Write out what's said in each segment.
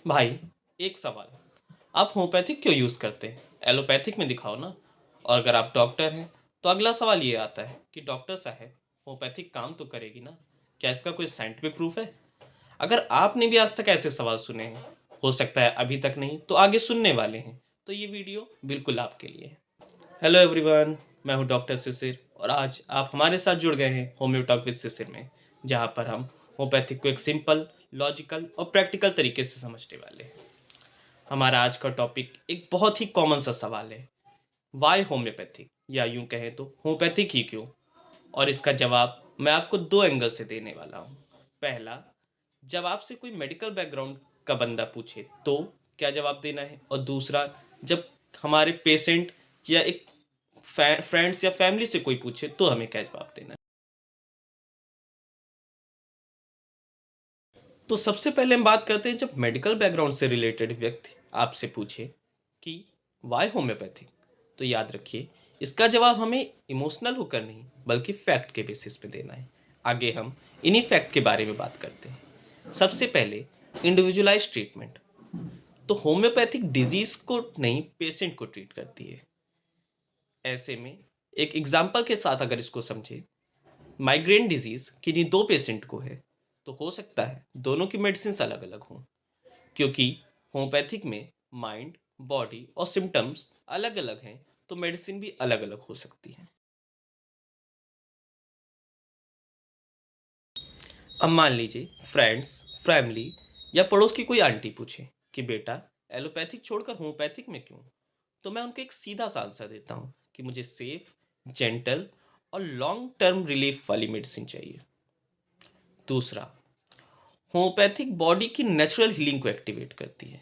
भाई, एक सवाल, आप होम्योपैथिक क्यों यूज़ करते हैं? एलोपैथिक में दिखाओ ना। और अगर आप डॉक्टर हैं, तो अगला सवाल ये आता है कि डॉक्टर साहब, होम्योपैथिक काम तो करेगी ना? क्या इसका कोई साइंटिफिक प्रूफ है? अगर आपने भी आज तक ऐसे सवाल सुने हैं, हो सकता है अभी तक नहीं, तो आगे सुनने वाले हैं, तो ये वीडियो बिल्कुल आपके लिए है। हेलो एवरीवन, मैं हूं डॉक्टर शिशिर और आज आप हमारे साथ जुड़ गए हैं होम्यो टॉक विद शिशिर में, जहां पर हम होम्योपैथिक को एक सिंपल, लॉजिकल और प्रैक्टिकल तरीके से समझने वाले हैं। हमारा आज का टॉपिक एक बहुत ही कॉमन सा सवाल है, वाई होम्योपैथिक, या यूं कहें तो होम्योपैथिक ही क्यों। और इसका जवाब मैं आपको दो एंगल से देने वाला हूं। पहला, जब आपसे कोई मेडिकल बैकग्राउंड का बंदा पूछे तो क्या जवाब देना है, और दूसरा, जब हमारे पेशेंट या एक फ्रेंड्स या फैमिली से कोई पूछे तो हमें क्या जवाब देना है। तो सबसे पहले हम बात करते हैं, जब मेडिकल बैकग्राउंड से रिलेटेड व्यक्ति आपसे पूछे कि वाई होम्योपैथिक, तो याद रखिए, इसका जवाब हमें इमोशनल होकर नहीं बल्कि फैक्ट के बेसिस पे देना है। आगे हम इन्हीं फैक्ट के बारे में बात करते हैं। सबसे पहले, इंडिविजुअलाइज ट्रीटमेंट। तो होम्योपैथिक डिजीज को नहीं, पेशेंट को ट्रीट करती है। ऐसे में एक एग्जाम्पल के साथ अगर इसको समझे, माइग्रेन डिजीज किन्हीं दो पेशेंट को है, तो हो सकता है दोनों की मेडिसिन अलग अलग हों, क्योंकि होम्योपैथिक में माइंड, बॉडी और सिम्टम्स अलग अलग हैं, तो मेडिसिन भी अलग अलग हो सकती है। अब मान लीजिए फ्रेंड्स, फैमिली या पड़ोस की कोई आंटी पूछे कि बेटा, एलोपैथिक छोड़कर होम्योपैथिक में क्यों, तो मैं उनको एक सीधा सा आंसर देता हूँ कि मुझे सेफ, जेंटल और लॉन्ग टर्म रिलीफ वाली मेडिसिन चाहिए। दूसरा, होम्योपैथिक बॉडी की नेचुरल हीलिंग को एक्टिवेट करती है।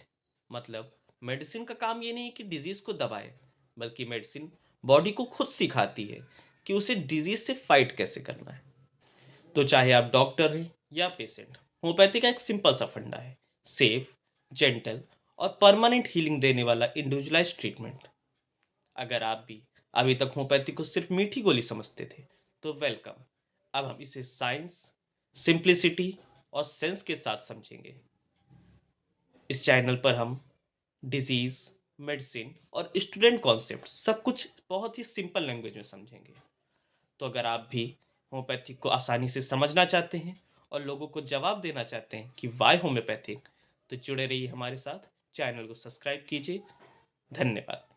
मतलब मेडिसिन का काम ये नहीं कि डिजीज को दबाए, बल्कि मेडिसिन बॉडी को खुद सिखाती है कि उसे डिजीज से फाइट कैसे करना है। तो चाहे आप डॉक्टर हैं या पेशेंट, होम्योपैथी का एक सिंपल सा फंडा है, सेफ, जेंटल और परमानेंट हीलिंग देने वाला इंडिविजुअलाइज्ड ट्रीटमेंट। अगर आप भी अभी तक होम्योपैथी को सिर्फ मीठी गोली समझते थे, तो वेलकम। अब हम इसे साइंस, सिंप्लिसिटी और सेंस के साथ समझेंगे। इस चैनल पर हम डिजीज, मेडिसिन और स्टूडेंट कॉन्सेप्ट सब कुछ बहुत ही सिंपल लैंग्वेज में समझेंगे। तो अगर आप भी होम्योपैथिक को आसानी से समझना चाहते हैं और लोगों को जवाब देना चाहते हैं कि वाई होम्योपैथिक, तो जुड़े रहिए हमारे साथ। चैनल को सब्सक्राइब कीजिए। धन्यवाद।